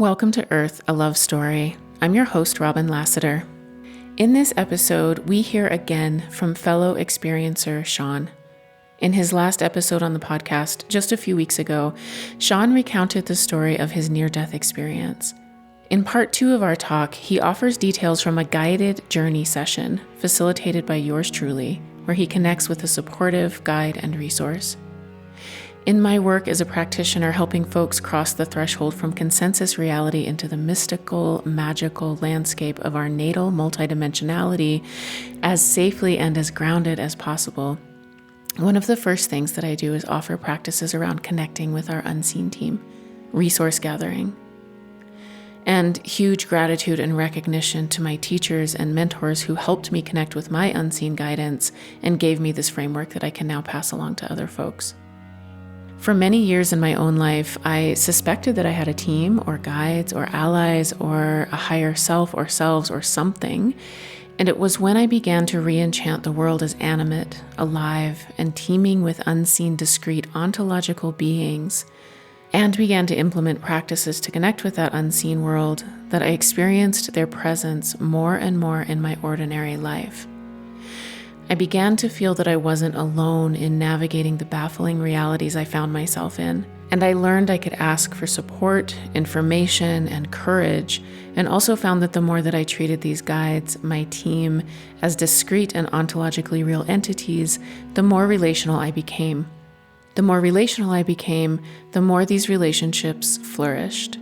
Welcome to Earth, a Love Story. I'm your host, Robin Lassiter. In this episode, we hear again from fellow experiencer Sean. In his last episode on the podcast, just a few weeks ago, Sean recounted the story of his near-death experience. In part 2 of our talk, he offers details from a guided journey session facilitated by yours truly, where he connects with a supportive guide and resource. In my work as a practitioner helping folks cross the threshold from consensus reality into the mystical, magical landscape of our natal multidimensionality as safely and as grounded as possible, one of the first things that I do is offer practices around connecting with our unseen team, resource gathering. And huge gratitude and recognition to my teachers and mentors who helped me connect with my unseen guidance and gave me this framework that I can now pass along to other folks. For many years in my own life, I suspected that I had a team or guides or allies or a higher self or selves or something. And it was when I began to re-enchant the world as animate, alive, and teeming with unseen, discrete, ontological beings, and began to implement practices to connect with that unseen world that I experienced their presence more and more in my ordinary life. I began to feel that I wasn't alone in navigating the baffling realities I found myself in, and I learned I could ask for support, information, and courage, and also found that the more that I treated these guides, my team, as discrete and ontologically real entities, the more relational I became. The more relational I became, the more these relationships flourished.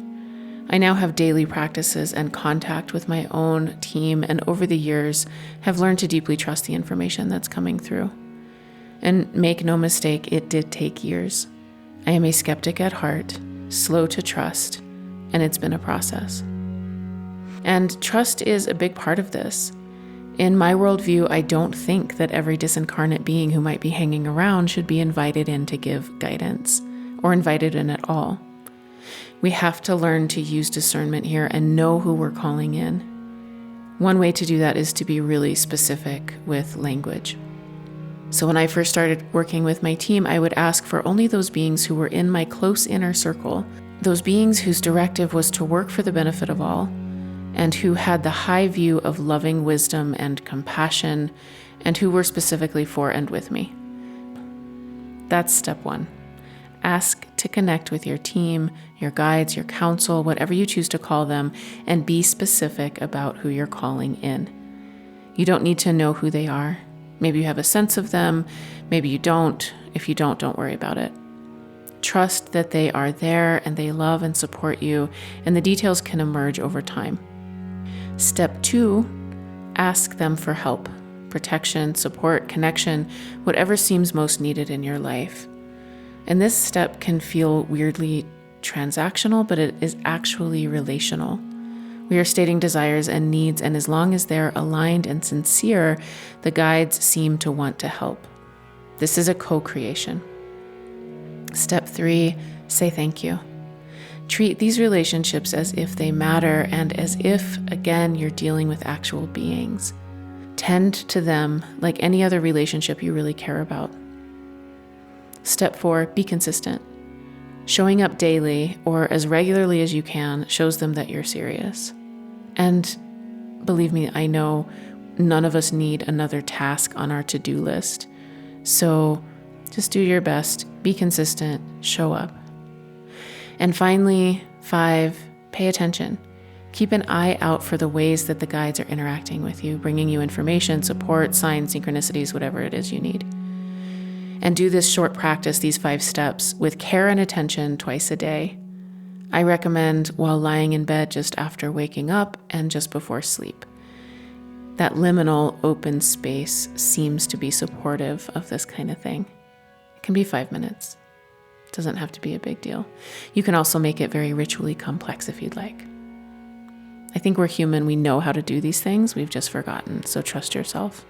I now have daily practices and contact with my own team, and over the years have learned to deeply trust the information that's coming through. And make no mistake, it did take years. I am a skeptic at heart, slow to trust, and it's been a process. And trust is a big part of this. In my worldview, I don't think that every disincarnate being who might be hanging around should be invited in to give guidance, or invited in at all. We have to learn to use discernment here and know who we're calling in. One way to do that is to be really specific with language. So when I first started working with my team, I would ask for only those beings who were in my close inner circle, those beings whose directive was to work for the benefit of all, and who had the high view of loving wisdom and compassion, and who were specifically for and with me. That's step 1. Ask to connect with your team, your guides, your counsel, whatever you choose to call them, and be specific about who you're calling in. You don't need to know who they are. Maybe you have a sense of them, maybe you don't. If you don't worry about it. Trust that they are there and they love and support you, and the details can emerge over time. Step 2, ask them for help, protection, support, connection, whatever seems most needed in your life. And this step can feel weirdly transactional, but it is actually relational. We are stating desires and needs, and as long as they're aligned and sincere, the guides seem to want to help. This is a co-creation. Step 3, say thank you. Treat these relationships as if they matter and as if, again, you're dealing with actual beings. Tend to them like any other relationship you really care about. Step 4, be consistent. Showing up daily or as regularly as you can shows them that you're serious. And believe me, I know none of us need another task on our to-do list. So just do your best, be consistent, show up. And finally, 5, pay attention. Keep an eye out for the ways that the guides are interacting with you, bringing you information, support, signs, synchronicities, whatever it is you need. And do this short practice, these 5 steps, with care and attention twice a day. I recommend while lying in bed just after waking up and just before sleep. That liminal open space seems to be supportive of this kind of thing. It can be 5 minutes. It doesn't have to be a big deal. You can also make it very ritually complex if you'd like. I think we're human. We know how to do these things. We've just forgotten. So trust yourself.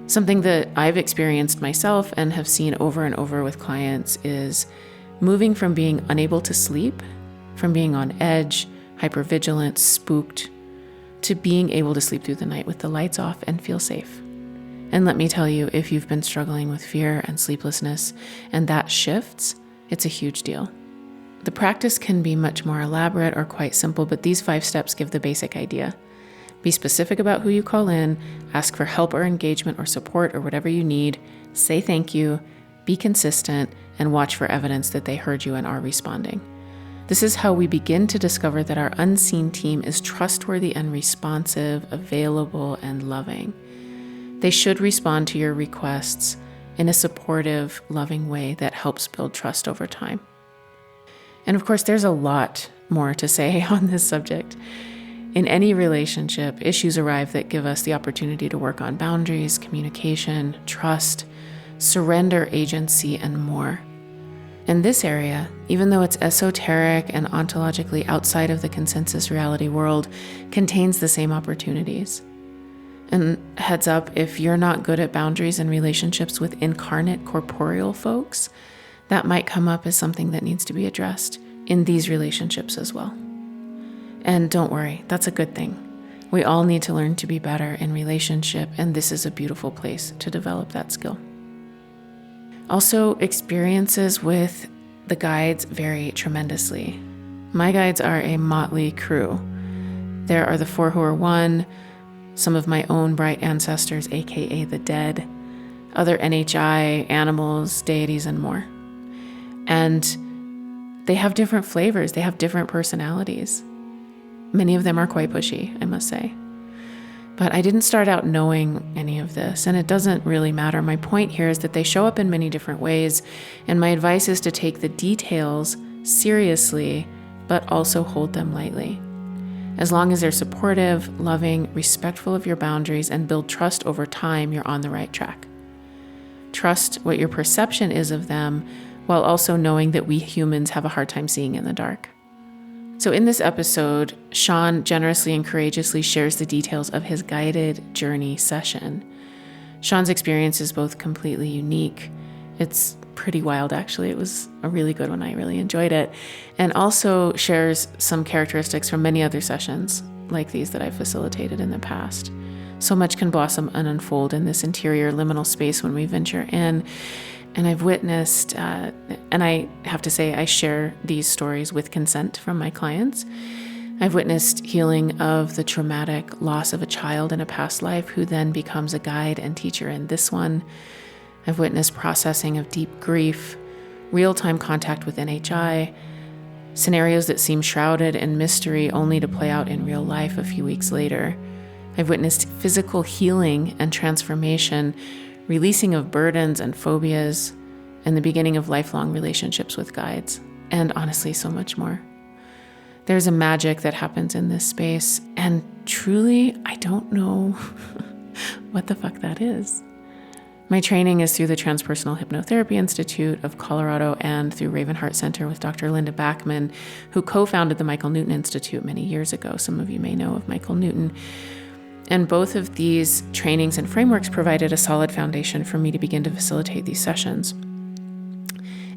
Something that I've experienced myself and have seen over and over with clients is moving from being unable to sleep, from being on edge, hypervigilant, spooked, to being able to sleep through the night with the lights off and feel safe. And let me tell you, if you've been struggling with fear and sleeplessness and that shifts, it's a huge deal. The practice can be much more elaborate or quite simple, but these 5 steps give the basic idea. Be specific about who you call in, ask for help or engagement or support or whatever you need, say thank you, be consistent, and watch for evidence that they heard you and are responding. This is how we begin to discover that our unseen team is trustworthy and responsive, available and loving. They should respond to your requests in a supportive, loving way that helps build trust over time. And of course, there's a lot more to say on this subject. In any relationship, issues arrive that give us the opportunity to work on boundaries, communication, trust, surrender, agency, and more. In this area, even though it's esoteric and ontologically outside of the consensus reality world, contains the same opportunities. And heads up, if you're not good at boundaries and relationships with incarnate corporeal folks, that might come up as something that needs to be addressed in these relationships as well. And don't worry, that's a good thing. We all need to learn to be better in relationship, and this is a beautiful place to develop that skill. Also, experiences with the guides vary tremendously. My guides are a motley crew. There are the 4 who are one, some of my own bright ancestors, aka the dead, other NHI, animals, deities, and more. And they have different flavors, they have different personalities. Many of them are quite pushy, I must say. But I didn't start out knowing any of this, and it doesn't really matter. My point here is that they show up in many different ways, and my advice is to take the details seriously, but also hold them lightly. As long as they're supportive, loving, respectful of your boundaries, and build trust over time, you're on the right track. Trust what your perception is of them, while also knowing that we humans have a hard time seeing in the dark. So in this episode, Sean generously and courageously shares the details of his guided journey session. Sean's experience is both completely unique. It's pretty wild, actually. It was a really good one. I really enjoyed it. And also shares some characteristics from many other sessions like these that I've facilitated in the past. So much can blossom and unfold in this interior liminal space when we venture in. And I've witnessed, and I have to say, I share these stories with consent from my clients. I've witnessed healing of the traumatic loss of a child in a past life who then becomes a guide and teacher in this one. I've witnessed processing of deep grief, real-time contact with NHI, scenarios that seem shrouded in mystery only to play out in real life a few weeks later. I've witnessed physical healing and transformation, releasing of burdens and phobias, and the beginning of lifelong relationships with guides, and honestly, so much more. There's a magic that happens in this space, and truly, I don't know what the fuck that is. My training is through the Transpersonal Hypnotherapy Institute of Colorado and through Ravenheart Center with Dr. Linda Backman, who co-founded the Michael Newton Institute many years ago. Some of you may know of Michael Newton. And both of these trainings and frameworks provided a solid foundation for me to begin to facilitate these sessions.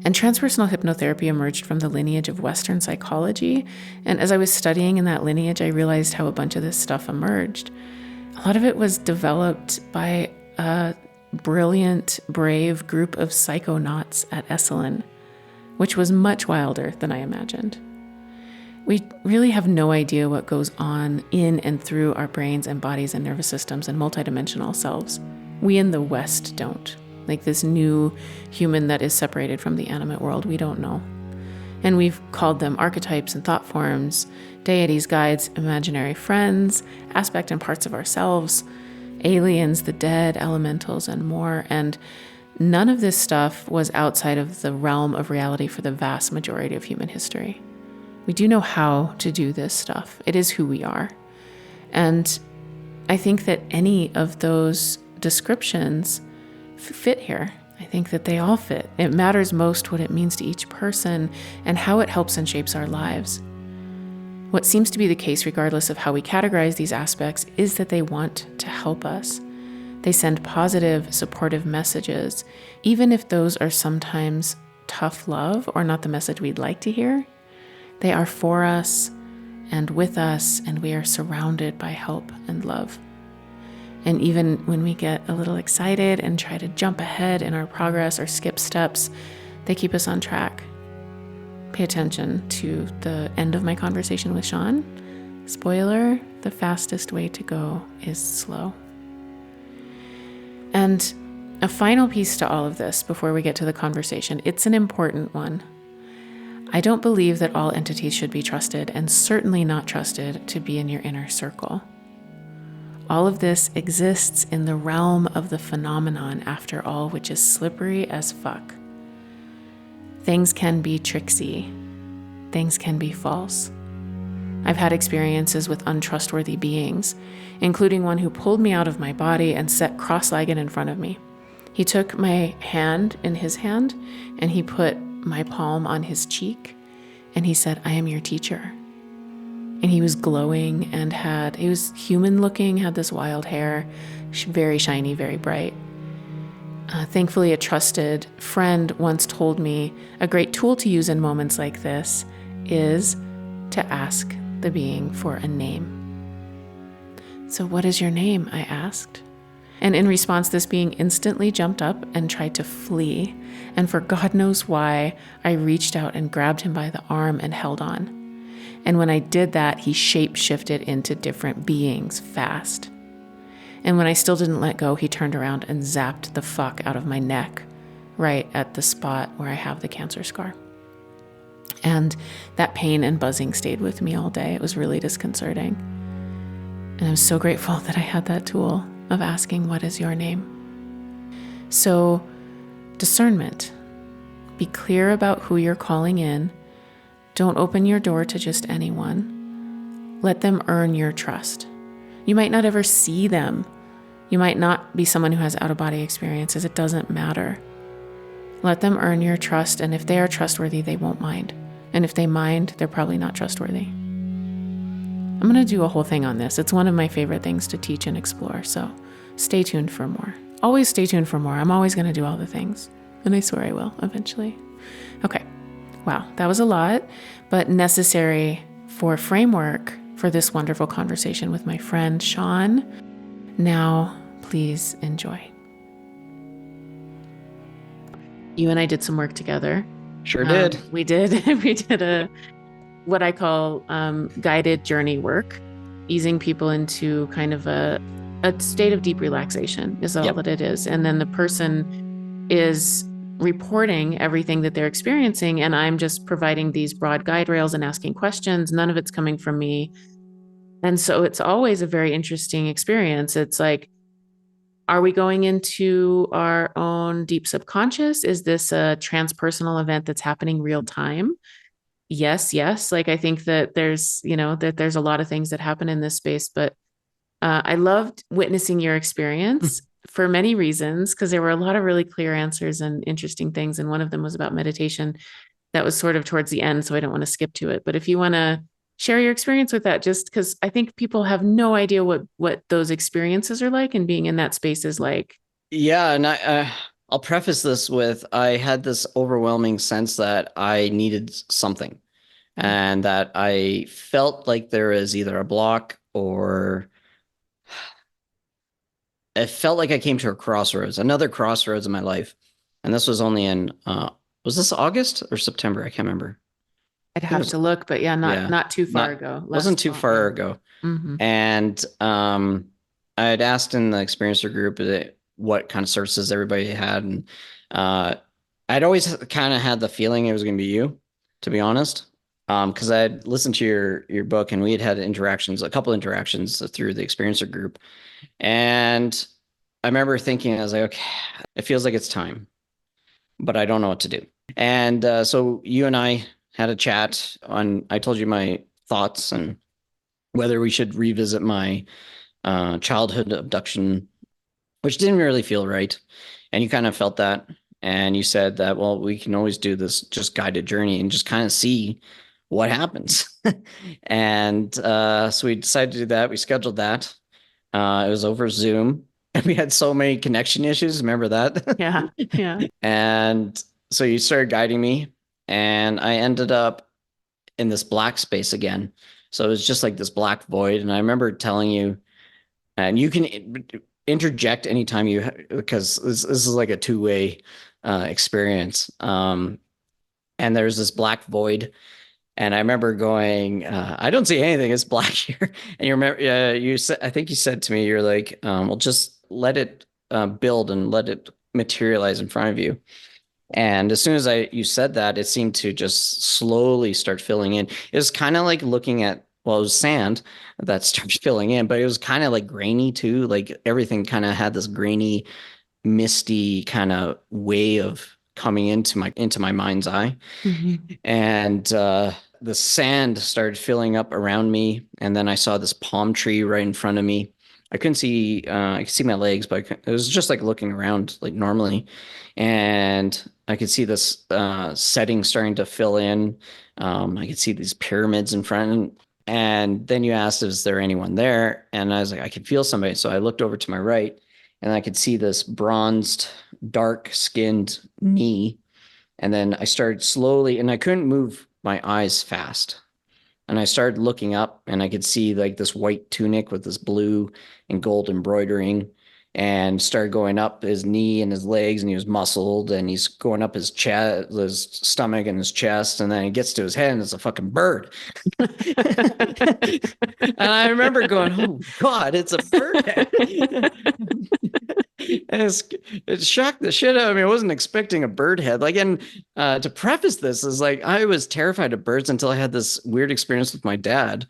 And transpersonal hypnotherapy emerged from the lineage of Western psychology. And as I was studying in that lineage, I realized how a bunch of this stuff emerged. A lot of it was developed by a brilliant, brave group of psychonauts at Esalen, which was much wilder than I imagined. We really have no idea what goes on in and through our brains and bodies and nervous systems and multidimensional selves. We in the West don't. Like this new human that is separated from the animate world, we don't know. And we've called them archetypes and thought forms, deities, guides, imaginary friends, aspect and parts of ourselves, aliens, the dead, elementals, and more. And none of this stuff was outside of the realm of reality for the vast majority of human history. We do know how to do this stuff. It is who we are. And I think that any of those descriptions fit here. I think that they all fit. It matters most what it means to each person and how it helps and shapes our lives. What seems to be the case, regardless of how we categorize these aspects, is that they want to help us. They send positive, supportive messages, even if those are sometimes tough love or not the message we'd like to hear. They are for us and with us, and we are surrounded by help and love. And even when we get a little excited and try to jump ahead in our progress or skip steps, they keep us on track. pay attention to the end of my conversation with Sean. Spoiler, the fastest way to go is slow. And a final piece to all of this before we get to the conversation. It's an important one. I don't believe that all entities should be trusted, and certainly not trusted to be in your inner circle. All of this exists in the realm of the phenomenon, after all, which is slippery as fuck. Things can be tricksy. Things can be false. I've had experiences with untrustworthy beings, including one who pulled me out of my body and sat cross-legged in front of me. He took my hand in his hand and he put my palm on his cheek and he said, "I am your teacher." And he was glowing and he was human looking, had this wild hair, very shiny, very bright. Thankfully, a trusted friend once told me a great tool to use in moments like this is to ask the being for a name. "So what is your name?" I asked. And in response, this being instantly jumped up and tried to flee. And for God knows why, I reached out and grabbed him by the arm and held on. And when I did that, he shape-shifted into different beings fast. And when I still didn't let go, he turned around and zapped the fuck out of my neck, right at the spot where I have the cancer scar. And that pain and buzzing stayed with me all day. It was really disconcerting. And I'm so grateful that I had that tool of asking, "What is your name?" So, discernment. Be clear about who you're calling in. Don't open your door to just anyone. Let them earn your trust. You might not ever see them. You might not be someone who has out-of-body experiences. It doesn't matter. Let them earn your trust, and if they are trustworthy, they won't mind. And if they mind, they're probably not trustworthy. I'm going to do a whole thing on this. It's one of my favorite things to teach and explore, so stay tuned for more. Always stay tuned for more. I'm always going to do all the things, and I swear I will eventually. Okay. Wow, that was a lot, but necessary for framework for this wonderful conversation with my friend Sean. Now, please enjoy. You and I did some work together. Sure did. We did. We did what I call guided journey work, easing people into kind of a state of deep relaxation is all that it is. And then the person is reporting everything that they're experiencing, and I'm just providing these broad guide rails and asking questions. None of it's coming from me. And so it's always a very interesting experience. It's like, are we going into our own deep subconscious? Is this a transpersonal event that's happening real time? Yes. Like, I think that there's a lot of things that happen in this space, but I loved witnessing your experience for many reasons, because there were a lot of really clear answers and interesting things. And one of them was about meditation that was sort of towards the end, so I don't want to skip to it. But if you want to share your experience with that, just because I think people have no idea what those experiences are like, and being in that space is like. Yeah, and I'll preface this with, I had this overwhelming sense that I needed something, and that I felt like there is either a block, or it felt like I came to another crossroads in my life. And this was only in, was this August or September? I can't remember. I'd have to look, but not too far ago. Wasn't too far ago. Mm-hmm. And I had asked in the experiencer group what kind of services everybody had. And I'd always kind of had the feeling it was going to be you, to be honest. Because I had listened to your book, and we had a couple interactions through the experiencer group. And I remember thinking, I was like, okay, it feels like it's time, but I don't know what to do. And so you and I had a chat I told you my thoughts and whether we should revisit my childhood abduction, which didn't really feel right. And you kind of felt that. And you said that, well, we can always do this just guided journey and just kind of see what happens. And so we decided to do that. We scheduled that. It was over Zoom, and we had so many connection issues. Remember that? Yeah. And so you started guiding me, and I ended up in this black space again. So it was just like this black void. And I remember telling you, and you can interject anytime because this is like a two-way experience. and there's this black void. And I remember going, I don't see anything. It's black here. And you remember, you said, I think you said to me, you're like, well, just let it build and let it materialize in front of you. And as soon as you said that, it seemed to just slowly start filling in. It was kind of like looking at, well, it was sand that started filling in, but it was kind of like grainy too. Like everything kind of had this grainy, misty kind of way of coming into my mind's eye. Mm-hmm. And the sand started filling up around me, and then I saw this palm tree right in front of me. I couldn't see, I could see my legs, but it was just like looking around like normally, and I could see this setting starting to fill in. I could see these pyramids in front, and then you asked, "Is there anyone there?" And I was like, "I could feel somebody." So I looked over to my right, and I could see this bronzed, dark-skinned knee, and then I started slowly, and I couldn't move my eyes fast. And I started looking up, and I could see like this white tunic with this blue and gold embroidering, and started going up his knee and his legs, and he was muscled, and he's going up his chest, his stomach and his chest, and then he gets to his head, and it's a fucking bird. And I remember going, "Oh God, it's a bird head." And it shocked the shit out of me. I wasn't expecting a bird head. Like, and to preface this is like I was terrified of birds until I had this weird experience with my dad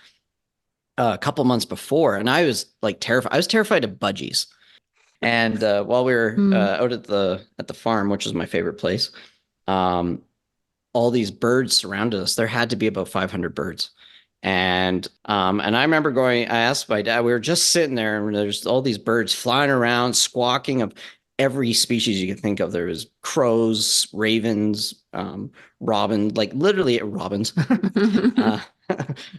a couple months before, and I was like terrified. I was terrified of budgies. And while we were Mm. out at the farm, which is my favorite place, um, all these birds surrounded us. There had to be about 500 birds. And I remember going, I asked my dad, we were just sitting there and there's all these birds flying around, squawking of every species you could think of. There was crows, ravens, robin, like literally robins,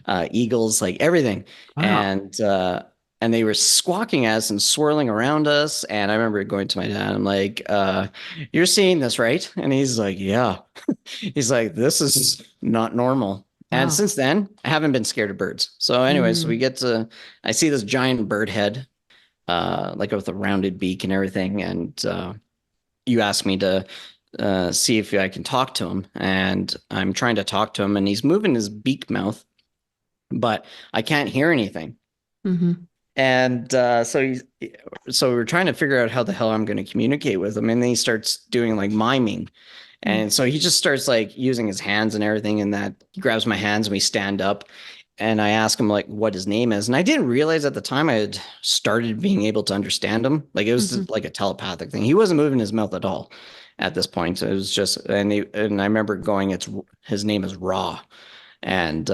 uh, eagles, like everything. Wow. And they were squawking at us and swirling around us. And I remember going to my dad, I'm like, you're seeing this, right? And he's like, yeah. He's like, this is not normal. And Wow. since then, I haven't been scared of birds. So, anyways, Mm. I see this giant bird head, like with a rounded beak and everything. And you asked me to see if I can talk to him. And I'm trying to talk to him, and he's moving his beak mouth, but I can't hear anything. Mm-hmm. And so we're trying to figure out how the hell I'm going to communicate with him. And then he starts doing like miming. Mm. And so he just starts like using his hands and everything. And that he grabs my hands and we stand up. And I ask him like what his name is. And I didn't realize at the time I had started being able to understand him. Like it was Mm-hmm. just like a telepathic thing. He wasn't moving his mouth at all at this point. So it was just, and I remember going, his name is Raw. And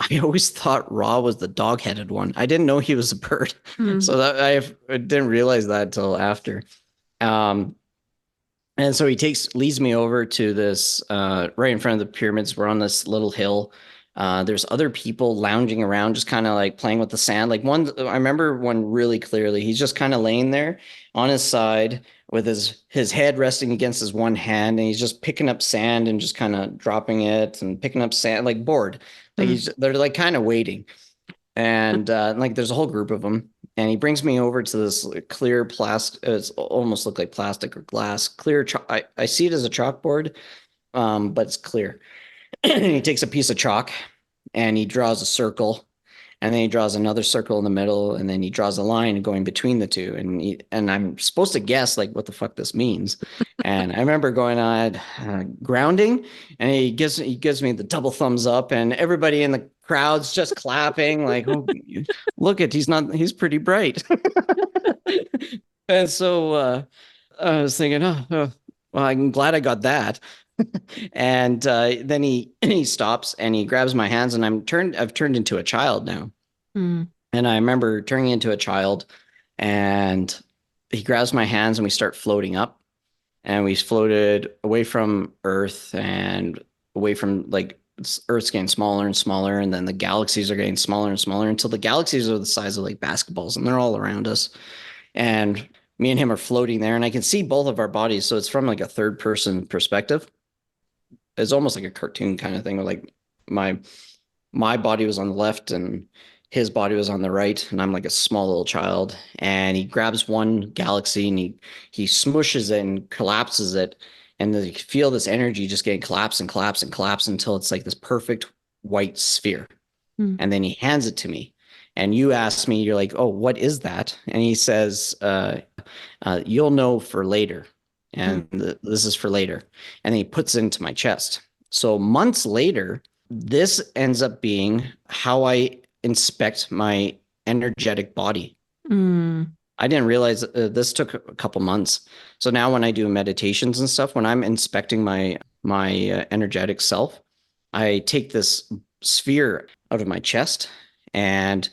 I always thought Ra was the dog-headed one. I didn't know he was a bird, Mm. so that I didn't realize that until after. Um, and so he leads me over to this right in front of the pyramids. We're on this little hill. There's other people lounging around, just kind of like playing with the sand. Like one, I remember one really clearly. He's just kind of laying there on his side with his head resting against his one hand, and he's just picking up sand and just kind of dropping it and picking up sand, like bored. Like Mm. they're like kind of waiting. And like there's a whole group of them, and he brings me over to this clear plastic. It's almost look like plastic or glass, clear. I see it as a chalkboard, but it's clear. And he takes a piece of chalk and he draws a circle, and then he draws another circle in the middle, and then he draws a line going between the two. And I'm supposed to guess like what the fuck this means. And I remember going on grounding, and he gives me the double thumbs up, and everybody in the crowd's just clapping like, oh, look at he's pretty bright. And so I was thinking, well, I'm glad I got that. And then he stops and he grabs my hands, and I've turned into a child now. Mm. And I remember turning into a child, and he grabs my hands and we start floating up, and we floated away from Earth and away from like Earth's getting smaller and smaller, and then the galaxies are getting smaller and smaller until the galaxies are the size of like basketballs, and they're all around us. And me and him are floating there, and I can see both of our bodies, so it's from like a third person perspective. It's almost like a cartoon kind of thing where like my my body was on the left and his body was on the right, and I'm like a small little child. And he grabs one galaxy and he smushes it and collapses it, and then you feel this energy just getting collapse and collapse and collapse until it's like this perfect white sphere. Mm. And then he hands it to me. And you ask me, you're like, oh, what is that? And he says, you'll know for later. Mm. And this is for later. And then he puts it into my chest. So months later, this ends up being how I inspect my energetic body. Mm. I didn't realize this took a couple months. So now when I do meditations and stuff, when I'm inspecting my energetic self, I take this sphere out of my chest. And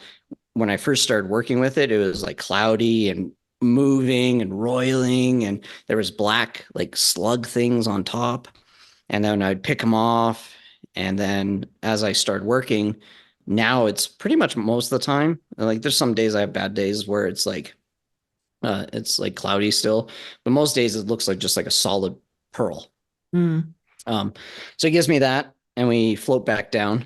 when I first started working with it, it was like cloudy and moving and roiling, and there was black like slug things on top. And then I'd pick them off. And then as I started working, now it's pretty much most of the time. Like there's some days I have bad days where it's like cloudy still, but most days it looks like just like a solid pearl. Mm. Um, so he gives me that, and we float back down,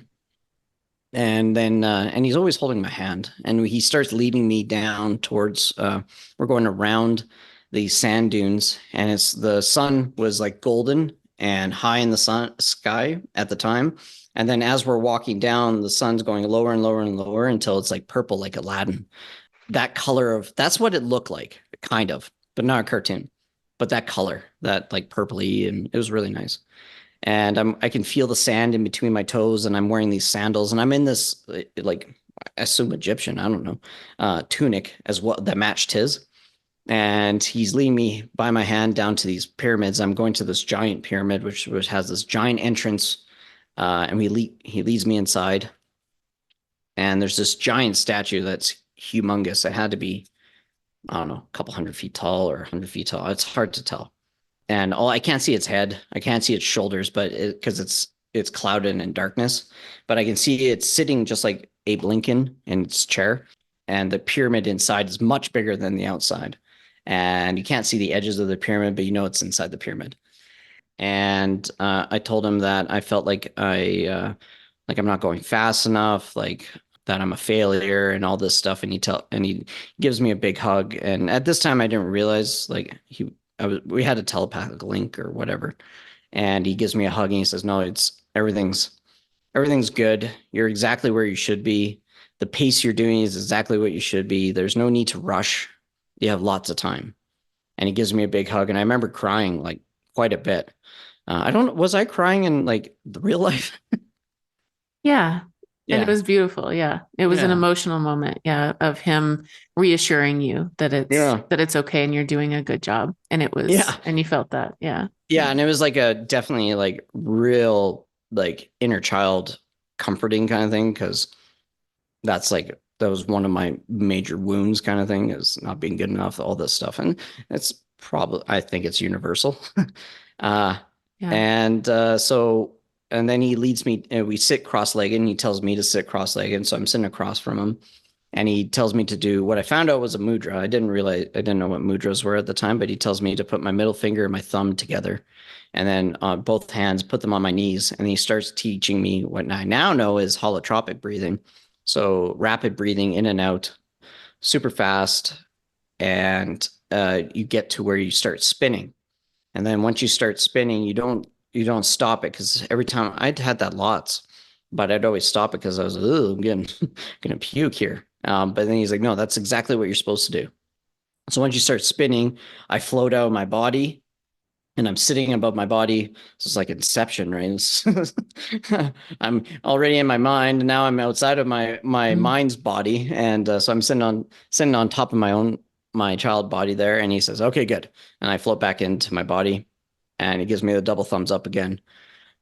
and then and he's always holding my hand, and he starts leading me down towards. We're going around these sand dunes, and it's the sun was like golden and high in the sky at the time. And then as we're walking down, the sun's going lower and lower and lower until it's like purple, like Aladdin. That color of that's what it looked like, kind of, but not a cartoon. But that color, that like purpley, and it was really nice. And I can feel the sand in between my toes, and I'm wearing these sandals, and I'm in this like I assume Egyptian, I don't know, tunic as well that matched his. And he's leading me by my hand down to these pyramids. I'm going to this giant pyramid, which has this giant entrance, and he leads me inside. And there's this giant statue that's humongous. It had to be I don't know, a couple 100 feet tall or 100 feet tall. It's hard to tell. And I can't see its head. I can't see its shoulders, but because it's clouded in darkness, but I can see it sitting just like Abe Lincoln in its chair. And the pyramid inside is much bigger than the outside. And you can't see the edges of the pyramid, but you know it's inside the pyramid. And I told him that I felt like I'm not going fast enough, like that I'm a failure and all this stuff. And he gives me a big hug. And at this time, I didn't realize like we had a telepathic link or whatever. And he gives me a hug and he says, "No, everything's good. You're exactly where you should be. The pace you're doing is exactly what you should be. There's no need to rush. You have lots of time." And he gives me a big hug, and I remember crying like quite a bit. I don't. Was I crying in like the real life? Yeah. And it Yeah. was beautiful. Yeah. It was an Yeah. emotional moment. Yeah. Of him reassuring you Yeah. that it's okay and you're doing a good job. And Yeah. and you felt that. Yeah. Yeah. And it was like a definitely like real like inner child comforting kind of thing because that was one of my major wounds kind of thing is not being good enough, all this stuff. And it's probably I think it's universal. uh Yeah. and so and then he leads me and we sit cross-legged and he tells me to sit cross-legged. So I'm sitting across from him and he tells me to do what I found out was a mudra. I didn't know what mudras were at the time, but he tells me to put my middle finger and my thumb together and then both hands, put them on my knees. And he starts teaching me what I now know is holotropic breathing. So rapid breathing in and out, super fast. And you get to where you start spinning. And then once you start spinning, you don't stop it because every time I'd had that lots, but I'd always stop it because I was, I'm getting gonna puke here. But then he's like, no, that's exactly what you're supposed to do. So once you start spinning, I float out of my body and I'm sitting above my body. So it's like Inception, right? I'm already in my mind. Now I'm outside of my Mm. mind's body, and so I'm sitting on top of my child body there. And he says, "Okay, good." And I float back into my body, and he gives me the double thumbs up again,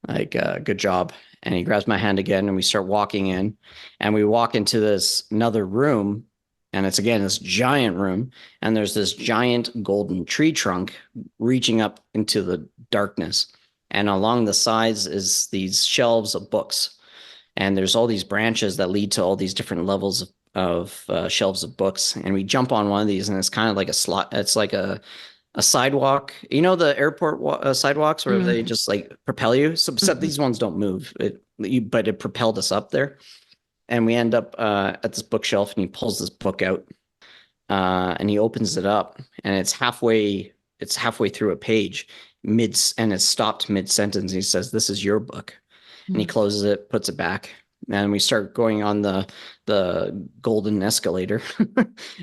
like good job. And he grabs my hand again, and we start walking in, and we walk into this another room, and it's again this giant room, and there's this giant golden tree trunk reaching up into the darkness, and along the sides is these shelves of books, and there's all these branches that lead to all these different levels of shelves of books, and we jump on one of these, and it's kind of like a slot. It's like a sidewalk. You know the airport sidewalks where they Mm. just like propel you. So, except Mhm. these ones don't move. But it propelled us up there, and we end up at this bookshelf, and he pulls this book out, and he opens it up, and it's halfway. It's halfway through a page, and it's stopped mid sentence. He says, "This is your book," and he Mm. closes it, puts it back, and we start going on the golden escalator.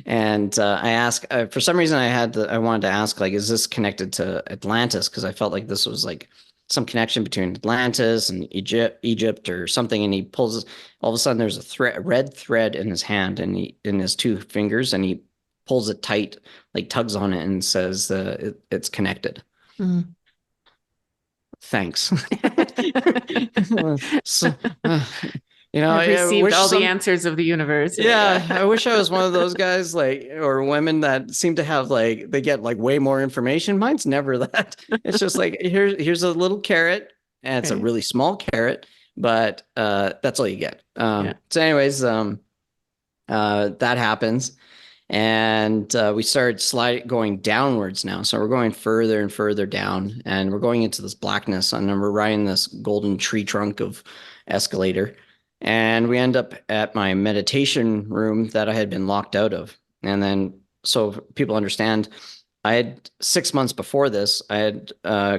And I ask for some reason I wanted to ask, like, is this connected to Atlantis? Because I felt like this was like some connection between Atlantis and Egypt or something. And he pulls all of a sudden there's a red thread in his hand and in his two fingers, and he pulls it tight, like tugs on it, and says it's connected. Mm. Thanks. So, uh, I've I received wish all the some. answers of the universe. Yeah, I Yeah. wish I was one of those guys, like, or women that seem to have like they get like way more information. Mine's never that. It's just like here's a little carrot, and it's a Okay. really small carrot, but that's all you get. Yeah. So anyways, that happens, and we started going downwards now. So we're going further and further down, and we're going into this blackness, and then we're riding this golden tree trunk of escalator, and we end up at my meditation room that I had been locked out of. And then, so people understand, I had 6 months before this, I had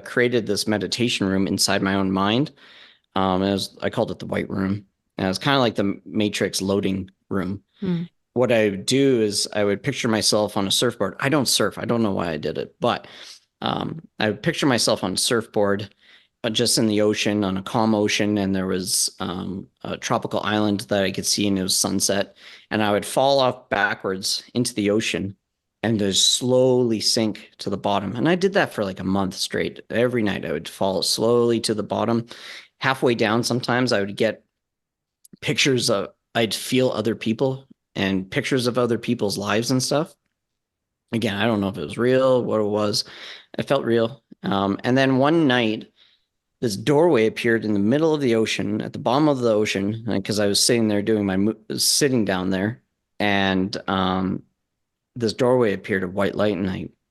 created this meditation room inside my own mind. I called it the White Room. And it was kind of like the Matrix loading room. Mm. What I would do is I would picture myself on a surfboard. I don't surf. I don't know why I did it, but I would picture myself on a surfboard, just in the ocean, on a calm ocean, and there was a tropical island that I could see, and it was sunset. And I would fall off backwards into the ocean and just slowly sink to the bottom. And I did that for like a month straight. Every night I would fall slowly to the bottom. Halfway down, sometimes I would get pictures of, I'd feel other people and pictures of other people's lives and stuff. Again, I don't know if it was real, what it was. It felt real. And then one night, this doorway appeared in the middle of the ocean, at the bottom of the ocean, because I was sitting there doing sitting down there, and this doorway appeared of white light, and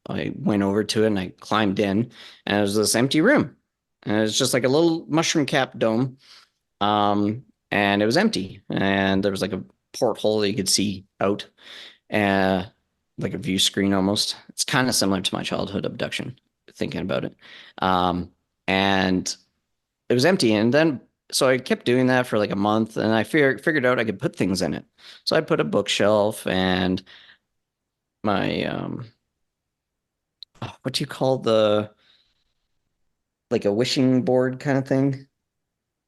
I went over to it and I climbed in, and it was this empty room, and it was just like a little mushroom cap dome, and it was empty, and there was like a porthole that you could see out, uh, like a view screen almost. It's kind of similar to my childhood abduction, thinking about it. And it was empty. And then, so I kept doing that for like a month, and I figured out I could put things in it. So I put a bookshelf and my, what do you call like a wishing board kind of thing?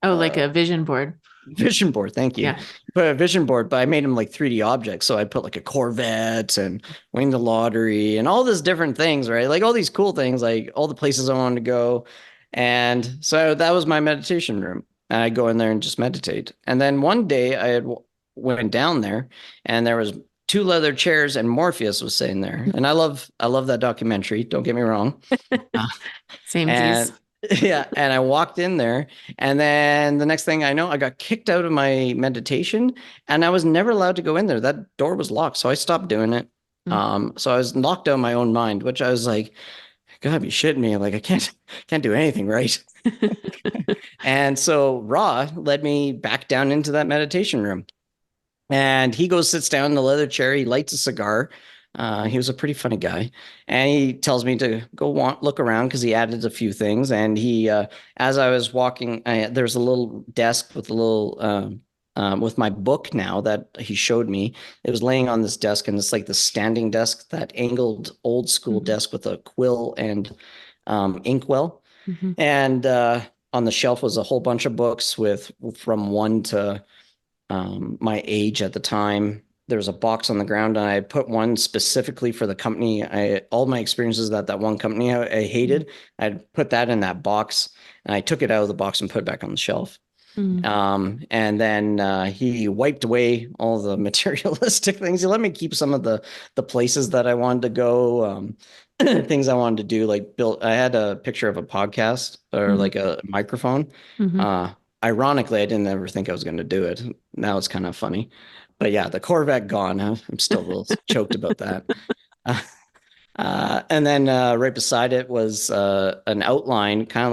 Oh, like Uh, a vision board. Vision board, thank you. Yeah. Put a vision board, but I made them like 3D objects. So I put like a Corvette and win the lottery and all these different things, right? Like all these cool things, like all the places I wanted to go. And so that was my meditation room. And I go in there and just meditate. And then one day I had went down there, and there was two leather chairs and Morpheus was sitting there. And I love that documentary. Don't get me wrong. Uh, Samesies. and yeah, and I walked in there, and then the next thing I know, I got kicked out of my meditation, and I was never allowed to go in there. That door was locked, so I stopped doing it. Mm. So I was locked out of my own mind, which I was like, God, be shitting me. Like I can't do anything right. And so Ra led me back down into that meditation room. And he goes, sits down in the leather chair. He lights a cigar. He was a pretty funny guy, and he tells me to go look around because he added a few things. And as I was walking, there's a little desk with a little with my book now that he showed me. It was laying on this desk, and it's like the standing desk, that angled old school Mhm. desk with a quill and inkwell. Mhm. And on the shelf was a whole bunch of books with from one to my age at the time. There was a box on the ground, and I put one specifically for the company. All my experiences at that one company I hated. I'd put that in that box, and I took it out of the box and put it back on the shelf. Mhm. And then he wiped away all the materialistic things. He let me keep some of the places that I wanted to go, things I wanted to do, like build. I had a picture of a podcast or Mhm. like a microphone. Mhm. Uh, Ironically, I didn't ever think I was going to do it. Now it's kind of funny, but yeah, the Corvette gone. I'm still a little choked about that. Uh, and then right beside it was an outline, kind of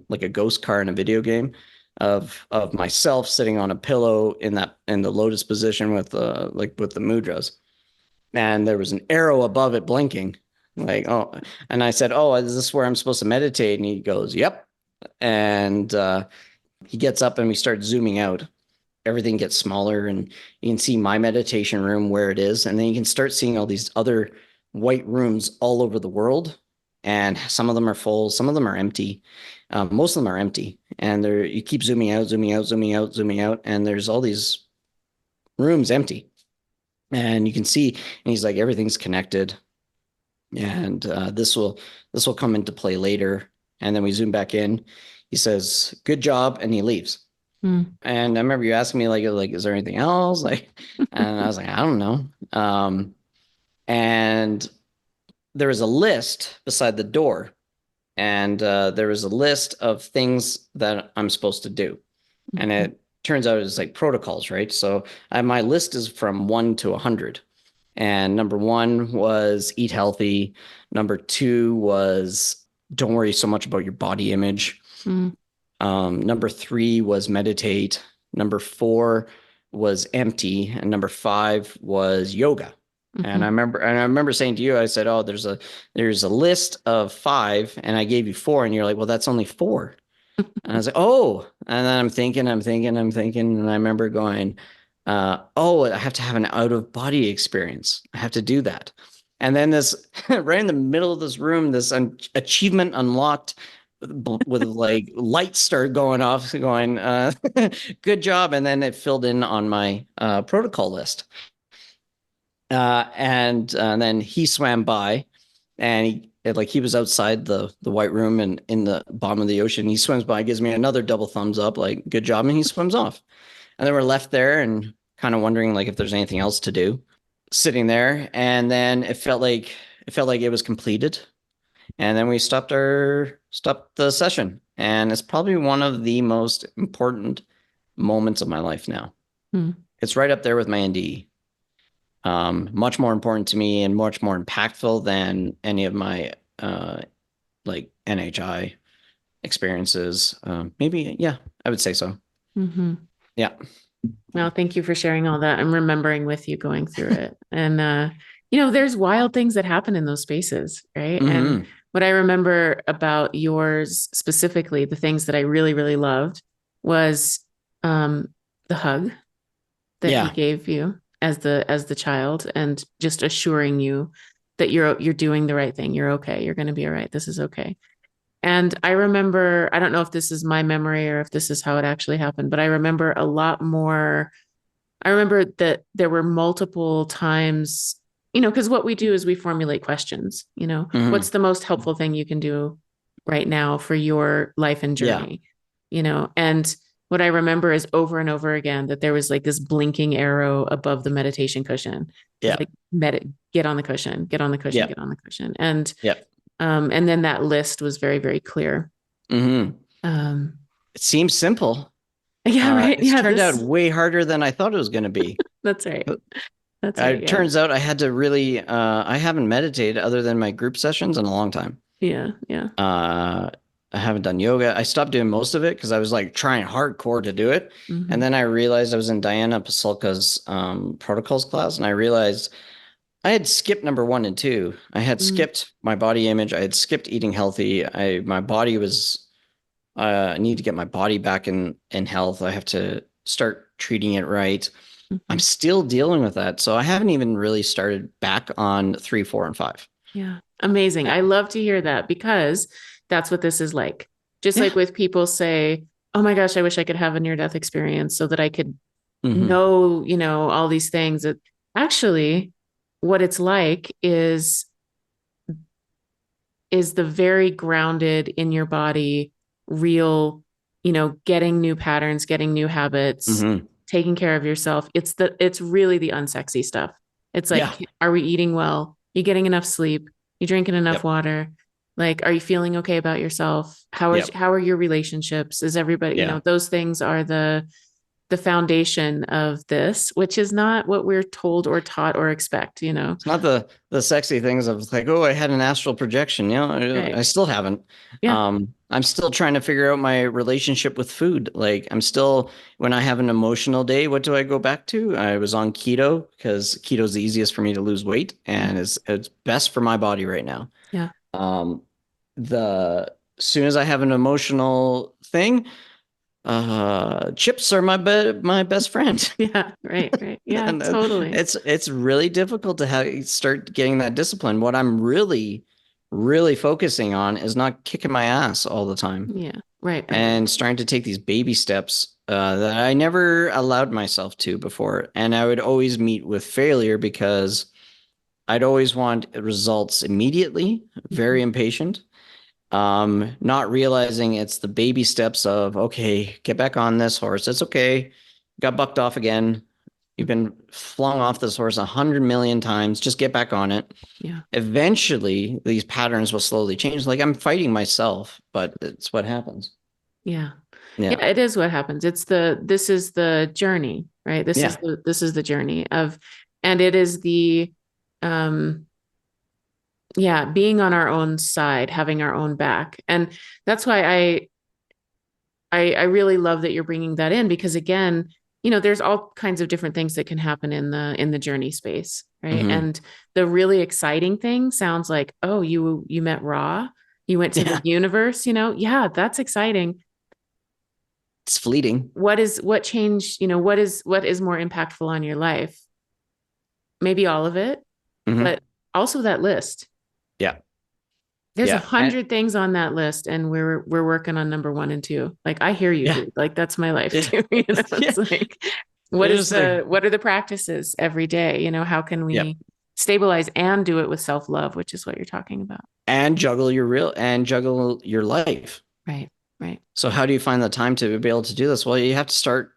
like a ghost car in a video game, of myself sitting on a pillow in the lotus position with like with the mudras, and there was an arrow above it blinking. Like, oh, and I said, oh, is this where I'm supposed to meditate? And he goes, yep. And he gets up and we start zooming out. Everything gets smaller and you can see my meditation room where it is. And then you can start seeing all these other white rooms all over the world. And some of them are full, some of them are empty. Most of them are empty. And there you keep zooming out, zooming out, zooming out, zooming out. And there's all these rooms empty. And you can see, and he's like, everything's connected. And this will come into play later. And then we zoom back in. He says, good job, and he leaves. Mm. And I remember you asking me like, is there anything else? Like, and I was like, I don't know. And there was a list beside the door, and there was a list of things that I'm supposed to do. And Mhm. it turns out it's like protocols, right? So my list is from 1 to 100. And number one was eat healthy. Number two was don't worry so much about your body image. Mm. Number three was meditate. Number four was empty, and number five was yoga. And Mhm. I remember saying to you, I said, "Oh, there's a list of five, and I gave you four, and you're like, well, that's only four." And I was like, "Oh," and then I'm thinking, and I remember going, "Oh, I have to have an out of body experience. I have to do that." And then this, right in the middle of this room, this achievement unlocked with like lights started going off, going, good job. And then it filled in on my protocol list. And then he swam by and he was outside the white room and in the bottom of the ocean. He swims by, gives me another double thumbs up, like, good job. And he swims off. And then we're left there and kind of wondering like if there's anything else to do, sitting there. And then it felt like it was completed. And then we stopped the session. And it's probably one of the most important moments of my life now. Mm. It's right up there with my NDE. Much more important to me and much more impactful than any of my like NHI experiences. Maybe, yeah, I would say so. Mhm. Yeah. Well, thank you for sharing all that. I'm remembering with you going through it. And there's wild things that happen in those spaces, right? And Hmm. what I remember about yours specifically, the things that I really, really loved was um the hug that he Yeah. gave you as the child and just assuring you that you're doing the right thing. You're okay. You're going to be all right. This is okay. And I remember, I don't know if this is my memory or if this is how it actually happened, but I remember a lot more. I remember that there were multiple times, because what we do is we formulate questions, what's Hmm. the most helpful thing you can do right now for your life and Yeah. journey, and what I remember is over and over again that there was like this blinking arrow above the meditation cushion. It was Yeah. like, get on the cushion, get on the cushion, Yeah. get on the cushion. And then that list was very, very clear. Hmm. Um, It seems simple. yeah, right. It's Yeah, turned out this, way harder than I thought it was going to be. that's right. That's right. It Yeah. turns out I had to really, I haven't meditated other than my group sessions in a long time. Yeah. Yeah. Uh, I haven't done yoga. I stopped doing most of it because I was like trying hardcore to do it. And Hmm. then I realized I was in Diana Pasulka's protocols class, and I realized I had skipped number one and two. I had Mm. skipped my body image. I had skipped eating healthy. My body was, I need to get my body back in health. I have to start treating it right. I'm Mhm. still dealing with that. So I haven't even really started back on three, four, and five. Yeah. Amazing. I love to hear that because that's what this is like. Just Yeah. like with people say, oh my gosh, I wish I could have a near death experience so that I could Hmm. know, all these things. That actually, what it's like is the very grounded in your body, real, getting new patterns, getting new habits, Hmm. taking care of yourself. It's really the unsexy stuff. It's Yeah. like, are we eating well? You getting enough sleep? You drinking enough Yep. water? Like, are you feeling okay about yourself? Yep. How are your relationships? Is everybody, Yeah. those things are the foundation of this, which is not what we're told or taught or expect. It's not the sexy things of like, oh, I had an astral projection. I Right. still haven't. Yeah. I'm still trying to figure out my relationship with food. Like I'm still, when I have an emotional day, what do I go back to? I was on keto because keto is the easiest for me to lose weight Mm. and it's best for my body right now. Yeah. Um, the as soon as I have an emotional thing, chips are my best friend. Yeah. Right. Right. Yeah, And totally. it's really difficult to start getting that discipline. What I'm really focusing on is not kicking my ass all the time Yeah. Right. Right. and starting to take these baby steps that I never allowed myself to before. And I would always meet with failure because I'd always want results immediately, Mhm. very impatient. Not realizing it's the baby steps of, okay, get back on this horse. It's okay. Got bucked off again. You've been flung off this horse 100 million times. Just get back on it. Yeah. Eventually, these patterns will slowly change. Like I'm fighting myself, but it's what happens. Yeah. Yeah. Yeah, it is what happens. This is the journey, right? Yeah. This is the journey of, and it is the, um, yeah, being on our own side, having our own back. And that's why I really love that you're bringing that in because again, there's all kinds of different things that can happen in the journey space, right? Hmm. And the really exciting thing sounds like, oh, you met Ra, you went to the Yeah. universe, yeah, that's exciting. It's fleeting. What changed, what is more impactful on your life? Maybe all of it, Hmm. but also that list. Yeah. There's a Yeah. And hundred things on that list, and we're working on number one and two. Like I hear you, yeah. dude. Like that's my life Yeah. too. Yeah. It's like It's just like, what are the practices every day? How can yep. we stabilize and do it with self-love, which is what you're talking about. And juggle your life. Right. Right. So how do you find the time to be able to do this? Well, you have to start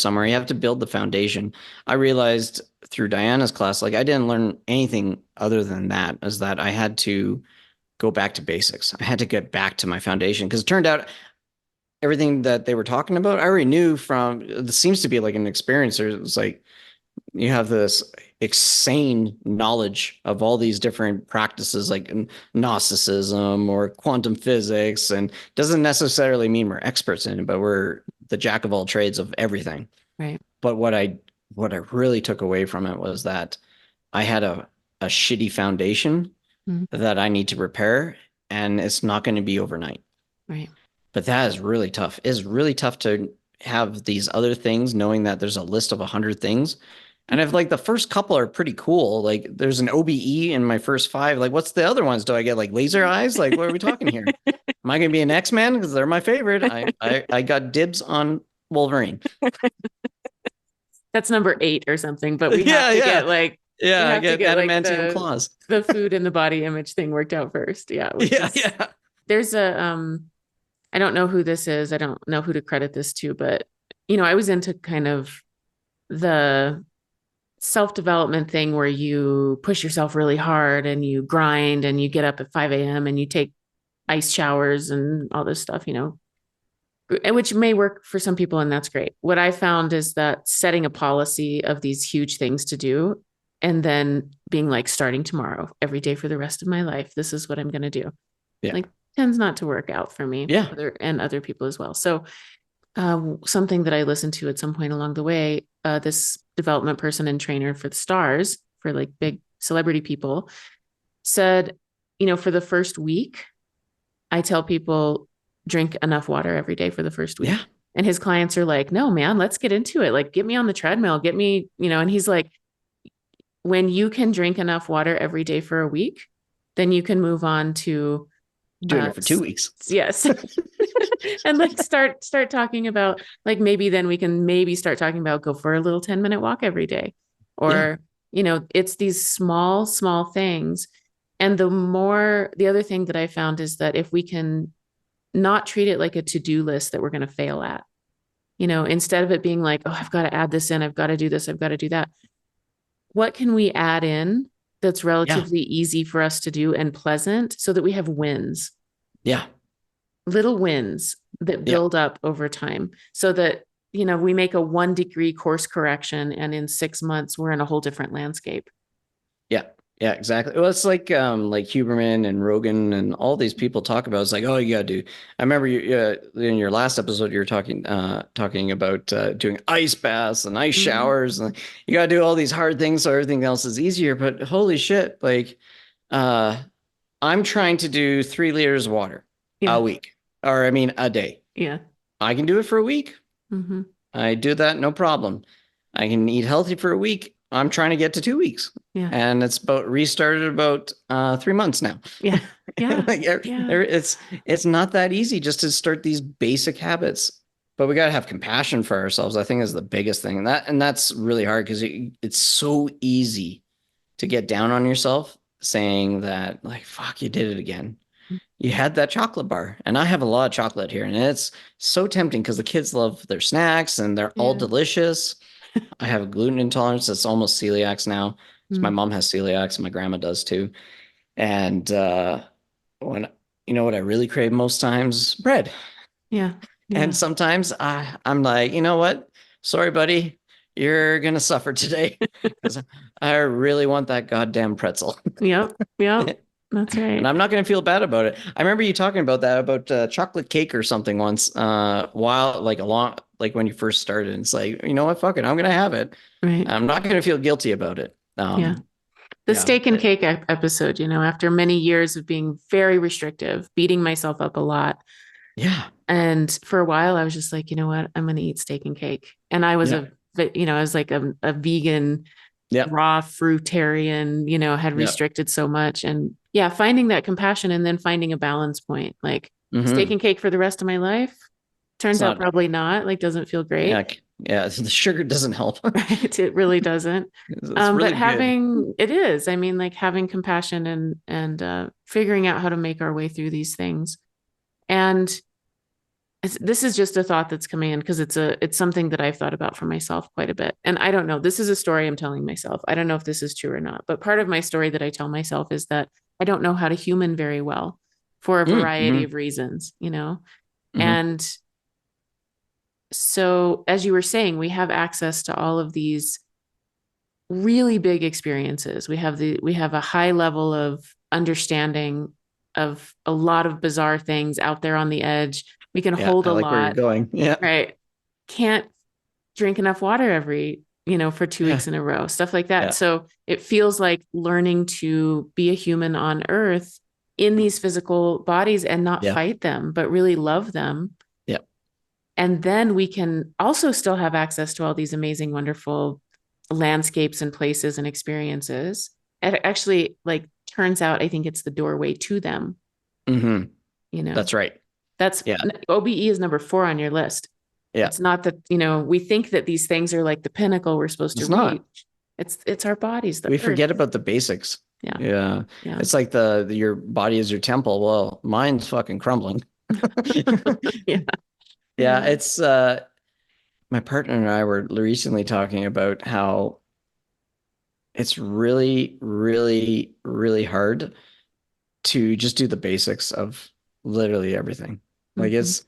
somewhere. You have to build the foundation. I realized through Diana's class, like I didn't learn anything other than that, is that I had to go back to basics. I had to get back to my foundation because it turned out everything that they were talking about, I already knew from, it seems to be like an experiencer. It's like you have this insane knowledge of all these different practices like Gnosticism or quantum physics, and doesn't necessarily mean we're experts in it, but we're the jack of all trades of everything. Right. But what I really took away from it was that I had a shitty foundation Mhm. that I need to repair, and it's not going to be overnight. Right. But that is really tough. It's really tough to have these other things, knowing that there's a list of 100 things. And if like the first couple are pretty cool, like there's an OBE in my first five, like what's the other ones? Do I get like laser eyes? Like what are we talking here? Am I going to be an X-Man? Because they're my favorite. I got dibs on Wolverine. That's number 8 or something, but Yeah, yeah. we Yeah, I have to get get like adamantium claws. the food and the body image thing worked out first. Yeah, which Yeah, is yeah. there's a I don't know who this is. I don't know who to credit this to, but I was into kind of the self-development thing where you push yourself really hard and you grind and you get up at 5 a.m. and you take ice showers and all this stuff, and which may work for some people, and that's great. What I found is that setting a policy of these huge things to do and then being like starting tomorrow, every day for the rest of my life, this is what I'm going to do. Yeah. Like tends not to work out for me Yeah. and other people as well. So something that I listened to at some point along the way, this development person and trainer for the stars, for like big celebrity people, said, for the first week, I tell people drink enough water every day for the first week. Yeah. And his clients are like, no, man, let's get into it. Like, get me on the treadmill, get me, and he's like, when you can drink enough water every day for a week, then you can move on to, Doing it for 2 weeks. yes. And like start talking about like maybe then we can maybe start talking about go for a little 10-minute walk every day, Yeah. or it's these small things. And the other thing that I found is that if we can not treat it like a to-do list that we're going to fail at, instead of it being like, oh, I've got to add this in, I've got to do this, I've got to do that, what can we add in that's Yeah. relatively easy for us to do and pleasant so that we have wins, Yeah. little wins that Yeah. build up over time, so that we make a 1 degree course correction and in 6 months we're in a whole different landscape. Yeah. Yeah, exactly. Well, it's like Huberman and Rogan and all these people talk about. It's like, oh, you gotta do. I remember you in your last episode, you were talking about doing ice baths and ice Mhm. showers, and you gotta do all these hard things so everything else is easier. But holy shit, like, uh, I'm trying to do 3 liters of water Yeah. a week, or I mean, a day. Yeah. I can do it for a week. Hmm. I do that, no problem. I can eat healthy for a week. I'm trying to get to 2 weeks. Yeah. And it's about restarted about 3 months now. Yeah. Yeah. Like Yeah. it's not that easy just to start these basic habits. But we gotta have compassion for ourselves, I think is the biggest thing. And that's really hard because it's so easy to get down on yourself saying that like fuck, you did it again. You had that chocolate bar, and I have a lot of chocolate here, and it's so tempting because the kids love their snacks and they're all Yeah. delicious. I have a gluten intolerance that's almost celiacs now. So my Mm. mom has celiacs, and my grandma does too. And when you know what I really crave most times? Bread. Yeah. And Yeah. sometimes I'm like, you know what? Sorry, buddy, you're gonna suffer today because I really want that goddamn pretzel. Yep. Yep. That's And right. I'm not going to feel bad about it. I remember you talking about that about chocolate cake or something once, while like along like when you first started. It's like, you know what, fuck it, I'm going to have it. Right. I'm not going to feel guilty about it. Yeah. The Yeah, steak and cake episode, after many years of being very restrictive, beating myself up a lot. yeah, And for a while, I was just like, you know what? I'm going to eat steak and cake. And yeah, I was like a vegan, yeah, raw fruitarian, had yeah. restricted so much. And yeah, finding that compassion and then finding a balance point, like steak Hmm. and cake for the rest of my life. It's Turns out not. probably not, like doesn't feel Yeah, great. yeah. The sugar doesn't help. Right. It really doesn't. It's But really good. it is, I mean, like having compassion and figuring out how to make our way through these things. And this is just a thought that's coming in because it's something that I've thought about for myself quite a bit. And I don't know, this is a story I'm telling myself. I don't know if this is true or not, but part of my story that I tell myself is that I don't know how to human very well for a variety Mm-hmm. of reasons. Hmm. And so as you were saying, we have access to all of these really big experiences. We have a high level of understanding of a lot of bizarre things out there on the edge. We can Yeah, hold I a like where you're lot, going. Yeah, right? Can't drink enough water for 2 weeks yeah, in a row, stuff like that. yeah, So it feels like learning to be a human on earth in these physical bodies and not yeah, fight them, but really love them. yeah. And then we can also still have access to all these amazing, wonderful landscapes and places and experiences. It actually like turns out, I think it's the doorway to them, Hmm. you know. That's right. That's Yeah, OBE is number 4 on your list. yeah. It's not that, we think that these things are like the pinnacle we're supposed to It's not. reach. It's our bodies, the We earth. forget about the basics. Yeah. Yeah. Yeah. It's like your body is your temple. Well, mine's fucking crumbling. Yeah. Yeah, Yeah. it's my partner and I were recently talking about how it's really, really, really hard to just do the basics of literally everything. Like Mhm.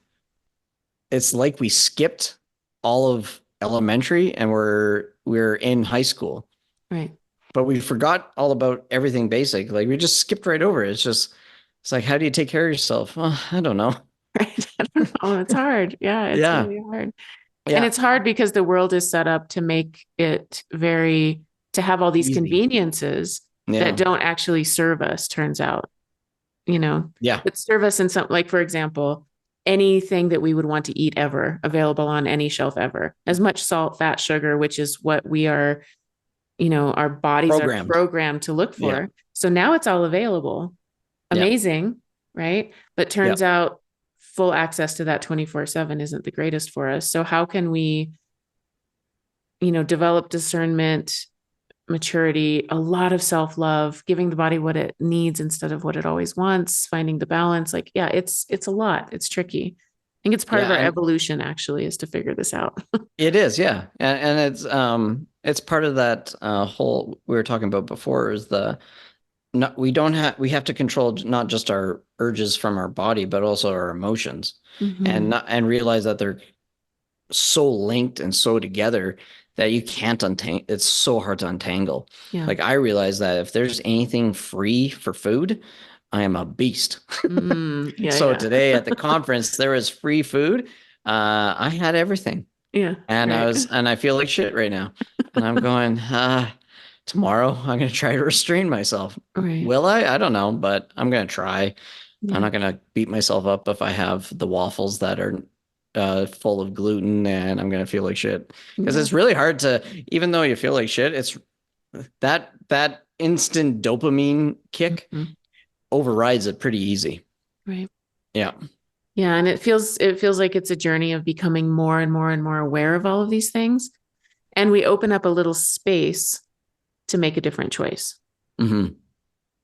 it's like we skipped all of elementary and we're in high school, Right. but we forgot all about everything basic. Like we just skipped right over it. It's like, how do you take care of yourself? Well, I don't know. Right. I don't know. It's hard. Yeah, it's Yeah. really hard. And Yeah. it's hard because the world is set up to make it to have all these Easy. conveniences that Yeah. don't actually serve us, turns out, you know, Yeah. that serve us in some, like, for example, anything that we would want to eat ever available on any shelf ever, as much salt, fat, sugar, which is what we are, our bodies are Programmed. programmed to look Yeah. for. So now it's all available. Yeah. Amazing, right? But Yeah. turns out full access to that 24/7 isn't the greatest for us. So how can we, develop discernment, maturity, a lot of self-love, giving the body what it needs instead of what it always wants, finding the balance. Like, yeah, it's a lot. It's tricky. I think it's part of Yeah. our And evolution actually is to figure this out. it is. Yeah. And it's part of that whole we were talking about before is no, we have to control not just our urges from our body, but also our emotions Mm-hmm. and realize that they're so linked and so together that you can't untangle. It's so hard to untangle. Yeah. Like I realize that if there's anything free for food, I am a beast. Yeah. So Yeah. today at the conference, there was free food. I had everything. Yeah. And Right. I feel like shit right now. And I'm going, tomorrow I'm going to try to restrain myself. Right. Will I? I don't know, but I'm going to try. Yeah. I'm not going to beat myself up if I have the waffles that are full of gluten and I'm going to feel like shit. Because Yeah. it's really hard to, even though you feel like shit, it's that instant dopamine kick Mhm. overrides it pretty easy. Right. Yeah. Yeah. And it feels like it's a journey of becoming more and more and more aware of all of these things. And we open up a little space to make a different choice. Mm-hmm.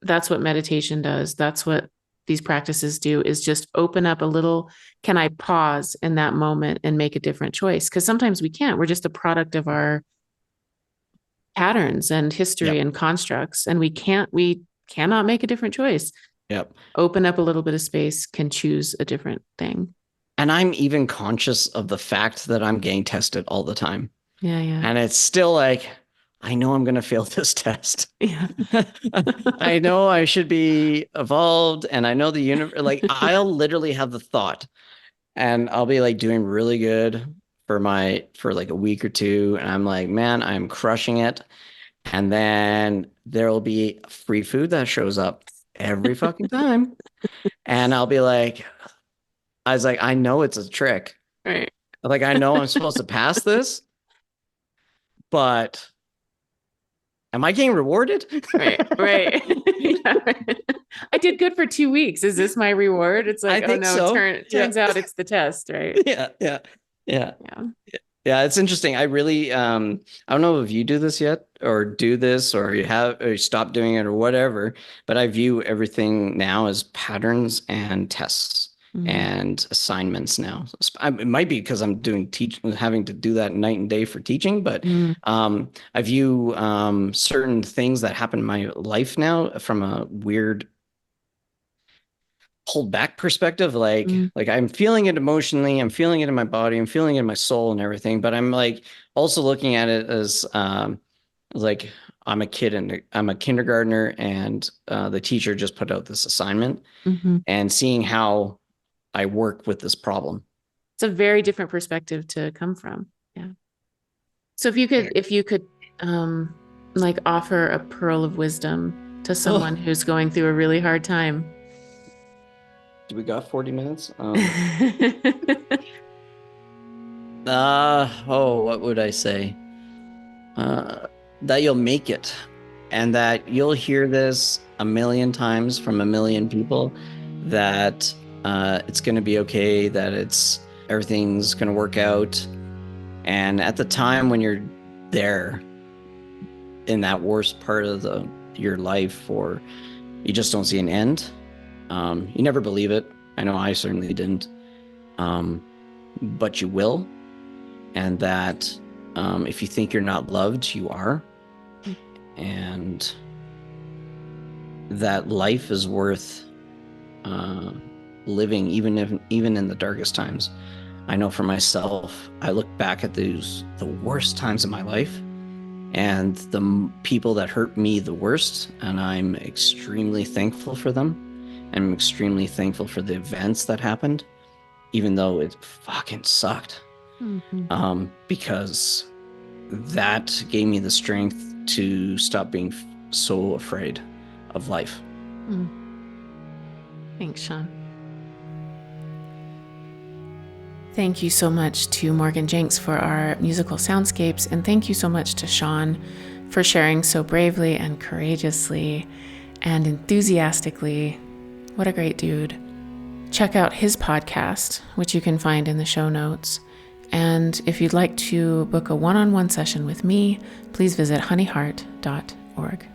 That's what meditation does. That's what these practices do, is just open up a little. Can I pause in that moment and make a different choice? Because sometimes we can't. We're just a product of our patterns and history Yep. and constructs, and we cannot make a different choice. Yep. Open up a little bit of space, can choose a different thing. And I'm even conscious of the fact that I'm getting tested all the time. Yeah. Yeah. And it's still like, I know I'm going to fail this test. Yeah. I know I should be evolved. And I know the universe, like, I'll literally have the thought and I'll be like doing really good for like a week or two. And I'm like, man, I'm crushing it. And then there'll be free food that shows up every fucking time. And I'll be like, I know it's a trick. Right. Like, I know I'm supposed to pass this, but am I getting rewarded? Right. Right. Yeah, right. I did good for 2 weeks. Is this my reward? It's like, I oh think no, so. turns out it's the test, right? Yeah. Yeah. Yeah. Yeah. Yeah. It's interesting. I really, I don't know if you do this yet or do this or you stop doing it or whatever, but I view everything now as patterns and tests and assignments now. It might be because I'm having to do that night and day for teaching, but I view certain things that happen in my life now from a weird pulled back perspective. Like I'm feeling it emotionally, I'm feeling it in my body, I'm feeling it in my soul and everything, but I'm like also looking at it as like I'm a kid and I'm a kindergartner and the teacher just put out this assignment and seeing how I work with this problem. It's a very different perspective to come from. Yeah. So if you could like offer a pearl of wisdom to someone who's going through a really hard time. Do we got 40 minutes? What would I say? That you'll make it and that you'll hear this a million times from a million people, that it's going to be okay, that everything's going to work out. And at the time when you're there in that worst part of your life, or you just don't see an end, you never believe it. I know I certainly didn't. But you will. And that if you think you're not loved, you are. And that life is worth living, even in the darkest times. I know for myself, I look back at the worst times of my life and the people that hurt me the worst, and I'm extremely thankful for them. I'm extremely thankful for the events that happened, even though it fucking sucked. Because that gave me the strength to stop being so afraid of life. Thanks, Sean. Thank you so much to Morgan Jenks for our musical soundscapes, and thank you so much to Sean for sharing so bravely and courageously and enthusiastically. What a great dude. Check out his podcast, which you can find in the show notes. And if you'd like to book a one-on-one session with me, please visit honeyheart.org.